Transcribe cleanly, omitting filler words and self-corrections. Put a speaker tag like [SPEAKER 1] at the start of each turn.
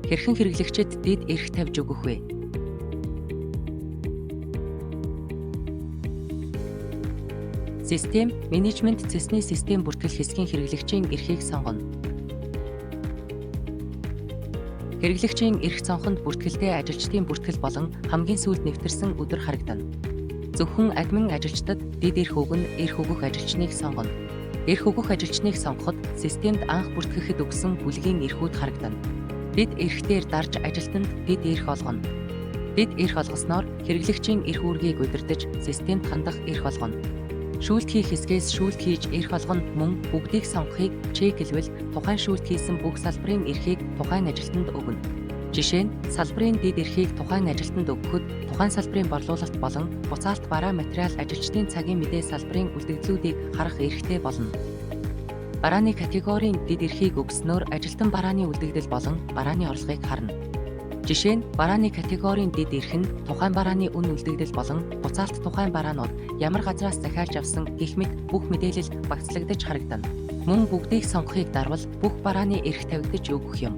[SPEAKER 1] Хэрхэн хэрэглэгчид дэд эрх тавьж өгөх вэ? Систем, менежмент цэсний систем бүртгэл хэсгийн хэрэглэгчийн эрхийг сонгоно. Хэрэглэгчийн эрх сонгоход бүртгэлтэй ажилчдын бүртгэл болон хамгийн сүүлд нэвтэрсэн өдөр харагдана. Зөвхөн админ ажилчдад дэд эрх өгнө, эрх өгөх ажилчныг сонгоно. Эрх өгөх ажилчныг сонгоход системд анх бүртгэхэд өгсөн бүлгийн эрхүүд харагдана. Дэд эрхтээр дарж ажилтнанд дэд эрх олгоно. Дэд эрх олгосноор хэрэглэгчийн эрх үүргийг удирдаж системд хандах эрх олгоно. Шүүлт хийх хэсгээс шүүлт хийж эрх олгоно мөн бүгдийг сонгохыг чеклвэл тухайн шүүлт хийсэн бүх салбарын эрхийг тухайн ажилтнанд өгнө. Жишээ нь салбарын дэд эрхийг тухайн ажилтнанд өгөхөд тухайн салбарын борлуулалт болон буцаалт бараа материал ажилчдын цагийн мэдээ салбарын үлдэгдлүүдийг харах эрхтэй болно. Барааны категорийн дэд эрхийг өгснөөр ажилтан барааны үлдэгдэл болон барааны орлогыг харна. Жишээ нь барааны категорийн дэд эрх нь тухайн барааны үн үлдэгдэл болон буцаалт тухайн бараанууд ямар газраас захиалж авсан гэх мэт бүх мэдээлэл багцлагдаж харагдана. Мөн бүгдийг сонгохыг дарвал бүх барааны эрх тавигдаж өгөх юм.